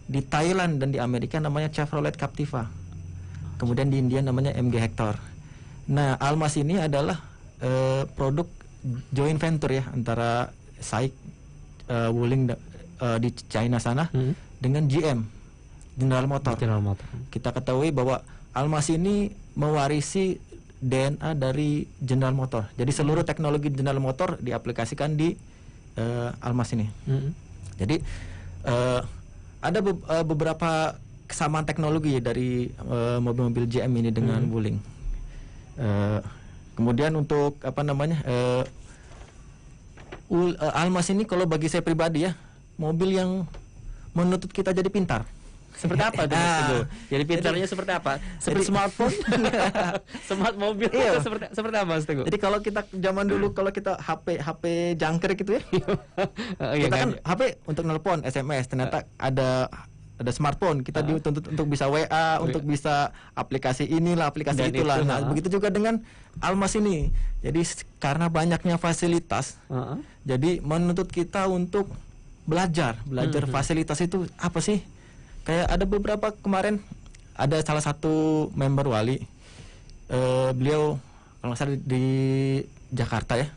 di Thailand dan di Amerika namanya Chevrolet Captiva, kemudian di India namanya MG Hector. Nah, Almas ini adalah produk joint venture ya antara SAIC Wuling di China sana dengan GM, General Motor. Kita ketahui bahwa Almas ini mewarisi DNA dari General Motor. Jadi seluruh teknologi General Motor diaplikasikan di Almas ini. Jadi ada beberapa kesamaan teknologi dari mobil-mobil GM ini dengan Wuling. Kemudian untuk Almas ini kalau bagi saya pribadi ya, mobil yang menuntut kita jadi pintar. Seperti apa tuh Mas Teguh? Jadi pintarnya seperti apa? Seperti smartphone? Smart mobil? Iya. Seperti apa Mas Teguh? Jadi kalau kita zaman dulu kalau kita HP jangkrik gitu ya, kita kan HP untuk nelpon, SMS, ternyata ada smartphone, kita dituntut untuk bisa WA, untuk bisa aplikasi inilah, aplikasi Dan itulah. itu, Nah, begitu juga dengan Almas ini. Jadi karena banyaknya fasilitas, jadi menuntut kita untuk belajar fasilitas itu apa sih? Kayak ada beberapa kemarin ada salah satu member Wali, beliau kalau nggak salah di Jakarta ya.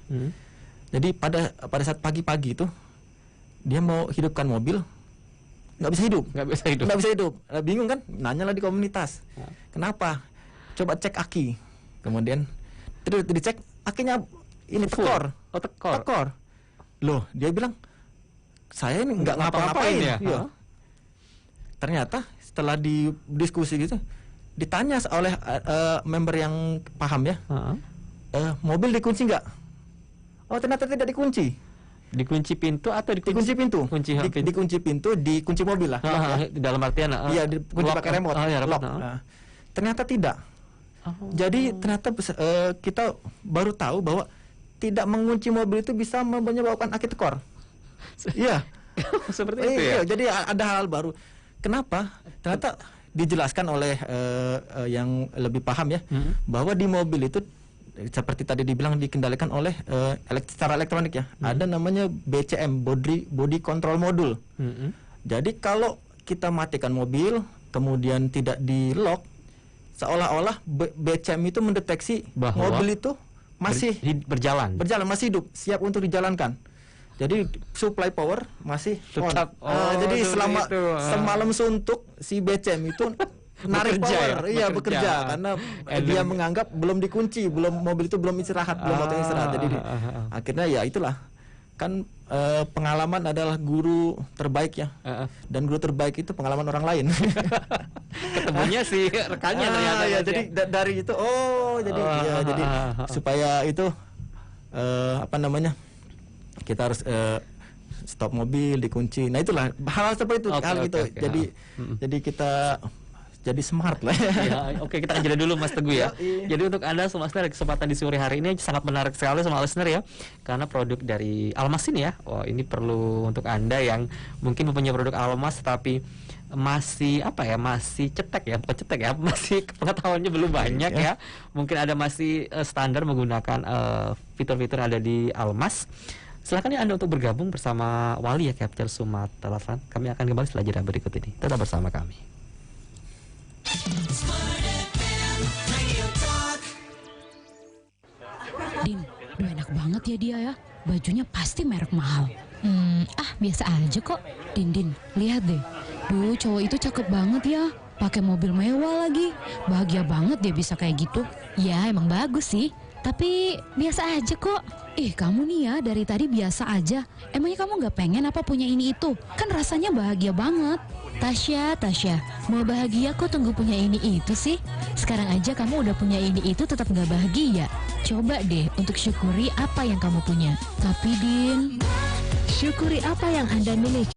Jadi pada saat pagi-pagi itu dia mau hidupkan mobil, nggak bisa hidup. Bingung kan? Nanya lah di komunitas. Kenapa? Coba cek aki. Kemudian dicek akinya ini tekor. Tekor. Loh, dia bilang saya ini nggak ngapa-ngapain ya. Iya. Ternyata setelah didiskusi gitu, ditanya oleh member yang paham ya, mobil dikunci nggak? Oh, ternyata tidak dikunci. Dikunci pintu atau dikunci pintu? Dikunci pintu, dikunci mobil lah. Dalam artian iya, dikunci pakai remote. Lock. Ternyata tidak. Jadi ternyata kita baru tahu bahwa tidak mengunci mobil itu bisa menyebabkan aki tekor. Iya. Seperti itu ya. Jadi ada hal baru. Kenapa? Ternyata dijelaskan oleh yang lebih paham ya, bahwa di mobil itu seperti tadi dibilang dikendalikan oleh secara elektronik ya. Ada namanya BCM, body control module. Jadi kalau kita matikan mobil kemudian tidak di lock, seolah-olah BCM itu mendeteksi bahwa mobil itu masih berjalan, masih hidup, siap untuk dijalankan. Jadi supply power masih tetap. Jadi selama semalam suntuk si BCM itu narik power, bekerja karena dia menganggap belum dikunci, mobil itu belum istirahat, belum waktu istirahat. Jadi akhirnya ya itulah kan pengalaman adalah guru terbaik ya, dan guru terbaik itu pengalaman orang lain. Ketemunya si rekannya ternyata. Ya, jadi dari itu jadi supaya itu kita harus stop mobil, dikunci. Nah itulah hal seperti itu. Jadi kita jadi smart lah. Oke, kita akan jeda dulu Mas Teguh ya. Jadi untuk Anda semua listener, kesempatan di sore hari ini sangat menarik sekali sama listener ya. Karena produk dari Almas ini ya. Ini perlu untuk Anda yang mungkin mempunyai produk Almas tapi masih masih cetek ya, bukan cetek ya, masih pengetahuannya belum banyak ya. Mungkin ada masih standar menggunakan fitur-fitur ada di Almas. Silakan ya Anda untuk bergabung bersama Wali ya, Capture Sumatera Selatan. Kami akan kembali setelah jeda berikut ini. Tetap bersama kami. Din, enak banget ya dia ya. Bajunya pasti merek mahal. Biasa aja kok. Din, lihat deh. Duh, cowok itu cakep banget ya. Pakai mobil mewah lagi. Bahagia banget dia bisa kayak gitu. Ya, emang bagus sih. Tapi biasa aja kok. Kamu nih ya dari tadi biasa aja. Emangnya kamu gak pengen apa punya ini itu? Kan rasanya bahagia banget. Tasya, mau bahagia kok tunggu punya ini itu sih? Sekarang aja kamu udah punya ini itu tetap gak bahagia. Coba deh untuk syukuri apa yang kamu punya. Tapi Din, syukuri apa yang Anda miliki.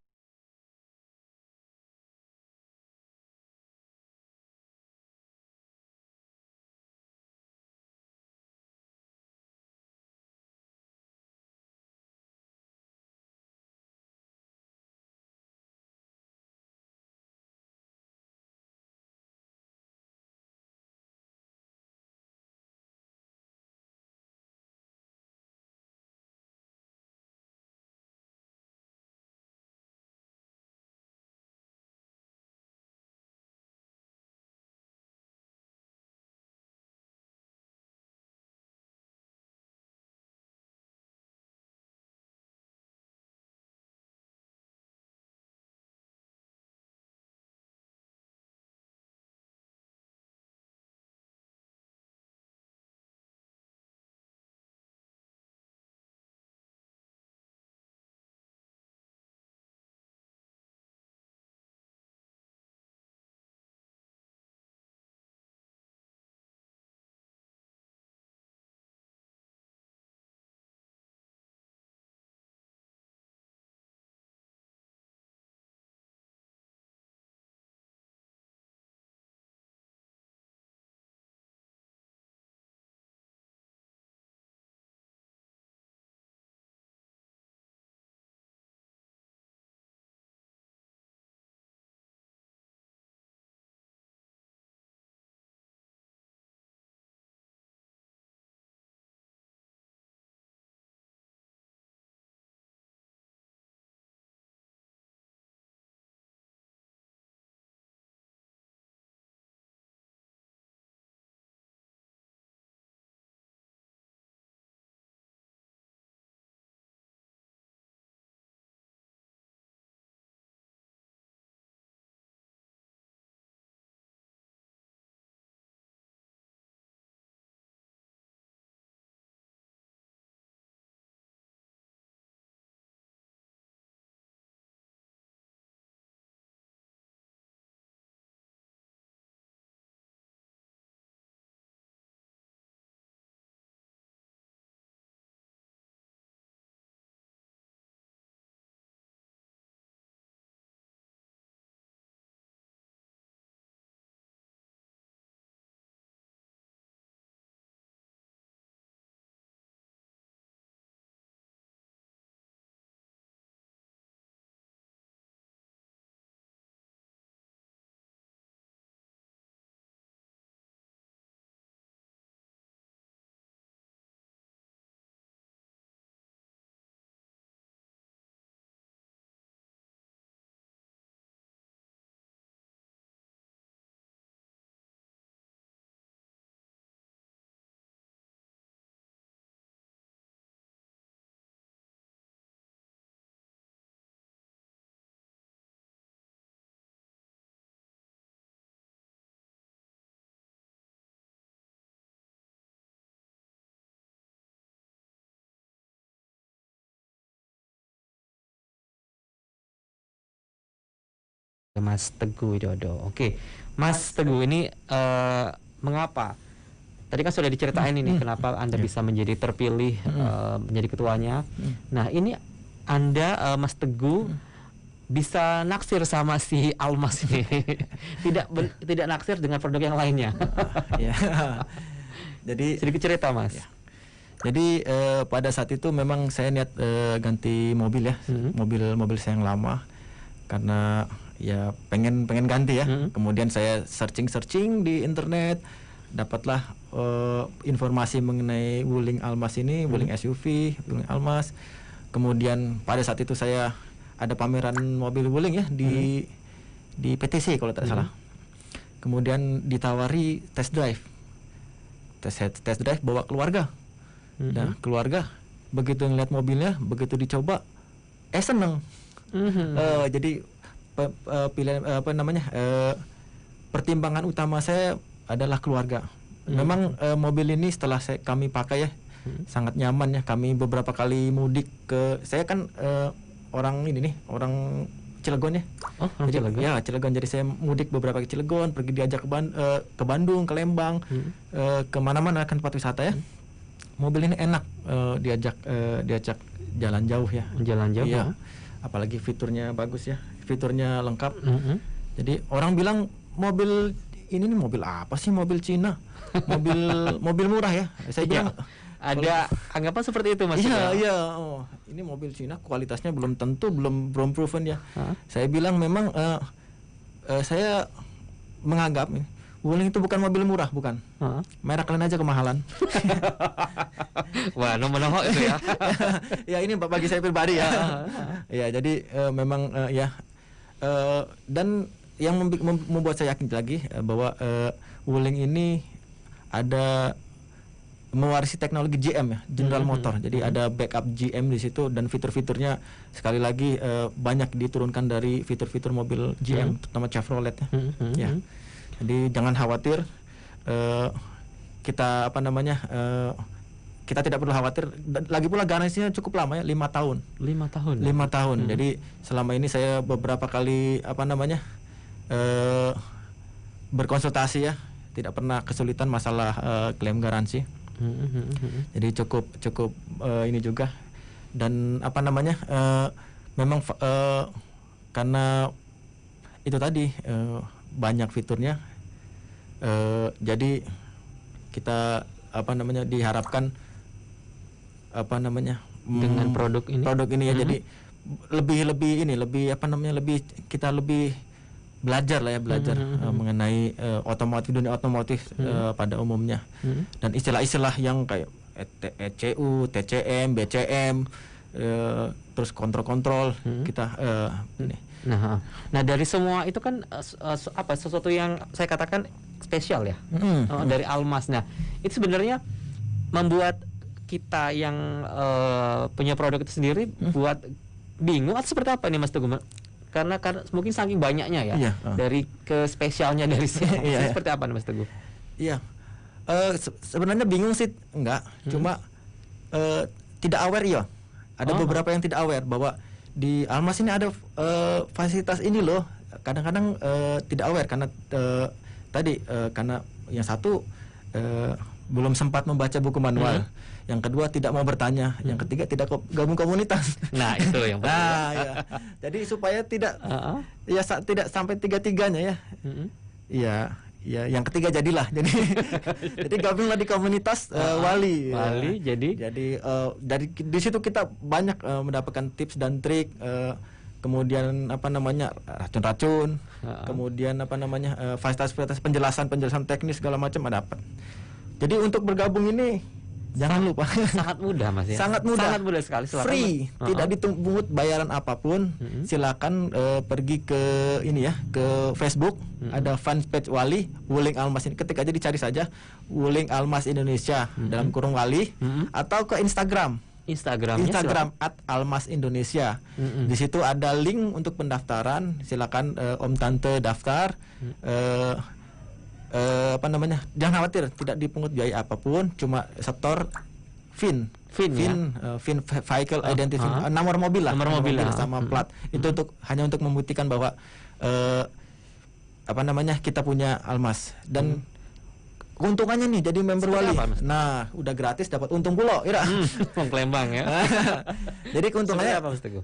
Mas Teguh Widodo. Oke, Mas Teguh ini mengapa? Tadi kan sudah diceritain ini kenapa Anda bisa menjadi terpilih menjadi ketuanya. Nah, ini Anda Mas Teguh bisa naksir sama si Almas ini. tidak naksir dengan produk yang lainnya. Ya. Jadi sedikit cerita, Mas. Ya. Jadi pada saat itu memang saya niat ganti mobil ya, mobil saya yang lama, karena ya pengen ganti ya. Kemudian saya searching di internet, dapatlah informasi mengenai Wuling Almas ini, Wuling SUV, Wuling Almas. Kemudian pada saat itu saya ada pameran mobil Wuling ya di PTC kalau tak salah. Kemudian ditawari test drive bawa keluarga. Nah, keluarga begitu ngeliat mobilnya, begitu dicoba, seneng. Jadi pilihan pertimbangan utama saya adalah keluarga. Memang mobil ini setelah kami pakai ya, sangat nyaman ya. Kami beberapa kali mudik saya kan orang Cilegon ya. Jadi Cilegon. Ya, Cilegon. Jadi saya mudik beberapa ke Cilegon, pergi diajak ke Bandung, ke Lembang, kemana-mana kan tempat wisata ya. Mobil ini enak diajak jalan jauh ya. Jalan jauh. Ya. Apalagi fiturnya bagus ya. Fiturnya lengkap. Jadi orang bilang mobil ini nih mobil apa sih? Mobil Cina. Mobil murah ya. Saya bilang ada anggapan seperti itu, Mas. Iya. Oh, ini mobil Cina kualitasnya belum tentu, belum proven ya. Saya bilang memang saya menganggap Wuling itu bukan mobil murah, bukan. Merek lain aja kemahalan. Wah, nomor itu ya. Ya ini bagi saya pribadi ya. Ya jadi memang dan yang membuat saya yakin lagi bahwa Wuling ini ada mewarisi teknologi GM ya, General Motor. Jadi ada backup GM di situ dan fitur-fiturnya sekali lagi banyak diturunkan dari fitur-fitur mobil GM, terutama Chevrolet ya. Ya. Jadi jangan khawatir, kita kita tidak perlu khawatir. Lagi pula garansinya cukup lama ya, 5 tahun. 5 tahun. 5 tahun. Jadi selama ini saya beberapa kali berkonsultasi ya, tidak pernah kesulitan masalah klaim garansi. Jadi cukup ini juga, dan memang karena itu tadi banyak fiturnya, jadi kita diharapkan dengan produk ini ya, jadi lebih kita lebih belajar mengenai dunia otomotif pada umumnya, dan istilah-istilah yang kayak ECU, TCM, BCM, terus kontrol kita ini. Nah dari semua itu kan sesuatu yang saya katakan spesial ya, dari Almas. Nah itu sebenarnya membuat kita yang punya produk itu sendiri buat bingung atau seperti apa nih, Mas Teguh? Karena mungkin saking banyaknya ya, dari ke spesialnya dari sini. Seperti apa nih, Mas Teguh? Iya, sebenarnya bingung sih enggak, cuma tidak aware ya. Ada beberapa yang tidak aware bahwa di Almas ini ada fasilitas ini loh. Kadang-kadang tidak aware karena karena yang satu belum sempat membaca buku manual. Yang kedua tidak mau bertanya, yang ketiga tidak gabung komunitas. Nah itu yang penting. Ya. Jadi supaya tidak tidak sampai tiga-tiganya ya. Iya, yang ketiga jadilah. Jadi gabunglah di komunitas Wali. Jadi dari di situ kita banyak mendapatkan tips dan trik. Kemudian racun-racun, kemudian fasilitas penjelasan teknis segala macam dapat. Jadi untuk bergabung ini jangan lupa, sangat mudah, Mas ya. Sangat mudah sekali. Silakan, free, tidak dipungut bayaran apapun. Silakan pergi ke ke Facebook, ada fanpage Wali Wuling Almas ini. Ketik aja, dicari saja Wuling Almas Indonesia dalam kurung Wali, atau ke Instagram @almasindonesia. Di situ ada link untuk pendaftaran. Silakan Om Tante daftar. Jangan khawatir, tidak dipungut biaya apapun, cuma setor VIN vehicle identity, nomor mobil lah sama plat. Itu hanya untuk membuktikan bahwa kita punya Almas dan keuntungannya nih jadi member Wali. Nah, udah gratis dapat untung pula, Ira. Palembang ya. Jadi keuntungannya apa Mas Teguh?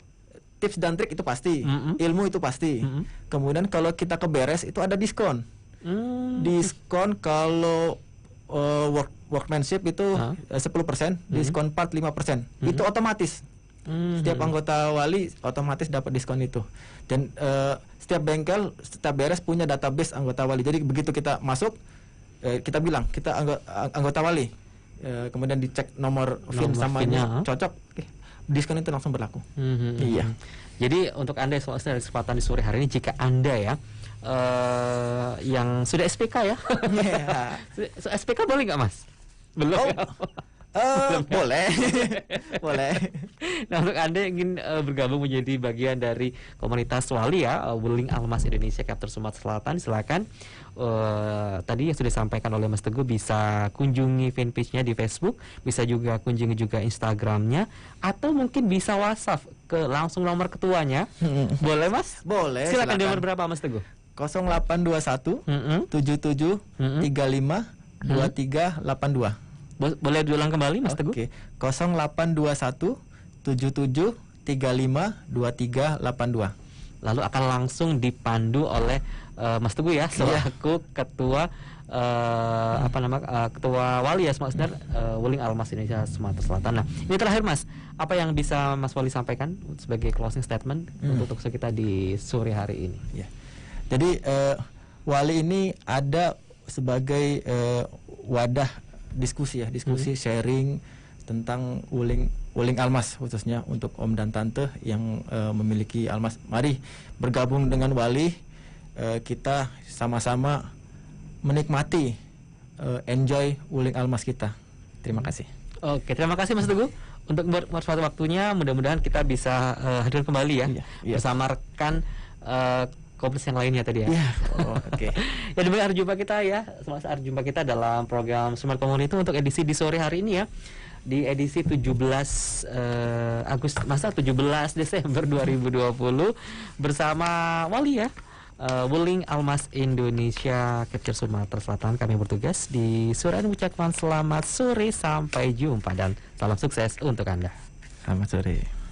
Tips dan trik itu pasti, ilmu itu pasti. Kemudian kalau kita keberes itu ada diskon. Diskon kalau workmanship itu 10%, diskon part 5%. Itu otomatis. Setiap anggota Wali otomatis dapat diskon itu. Dan setiap bengkel setiap beres punya database anggota Wali. Jadi begitu kita masuk kita bilang kita anggota Wali, kemudian dicek nomor VIN sama cocok, diskon itu langsung berlaku. Iya. Jadi untuk Anda yang ada kesempatan di sore hari ini, jika Anda ya yang sudah SPK ya, SPK boleh nggak Mas? Belum. Boleh. Boleh. Nah, untuk Anda yang ingin bergabung menjadi bagian dari komunitas Wali ya, Wuling Almas Indonesia Chapter Sumatera Selatan, silakan. Tadi yang sudah disampaikan oleh Mas Teguh, bisa kunjungi fanpage-nya di Facebook, bisa juga kunjungi juga Instagram-nya, atau mungkin bisa WhatsApp ke langsung nomor ketuanya. Boleh Mas? Boleh. Silakan. Nomor berapa Mas Teguh? 0821 77 35 2382. Boleh diulang kembali Mas Teguh? Oke. 0821 77 35 2382. Lalu akan langsung dipandu oleh Mas Teguh ya, selaku ketua ketua Wali ya maksudnya Wuling Almas Indonesia Sumatera Selatan. Nah, ini terakhir Mas, apa yang bisa Mas Wali sampaikan sebagai closing statement untuk kita di sore hari ini? Ya. Jadi Wali ini ada sebagai wadah diskusi sharing tentang Wuling Almas, khususnya untuk Om dan Tante yang memiliki Almas. Mari bergabung dengan Wali, kita sama-sama menikmati enjoy Wuling Almas kita. Terima kasih. Oke, terima kasih Mas Teguh untuk bermanfaat waktunya. Mudah-mudahan kita bisa hadir kembali ya, bersama rekan komunitas yang lainnya tadi ya. Oke. Ya, demikian jumpa kita ya. Semasa jumpa kita dalam program Smart Community untuk edisi di sore hari ini ya. Di edisi 17 Desember 2020 bersama Wali ya. Wuling Almas Indonesia Chapter Sumatera Selatan, kami bertugas di sore ini mengucapkan selamat sore, sampai jumpa dan salam sukses untuk Anda. Selamat sore.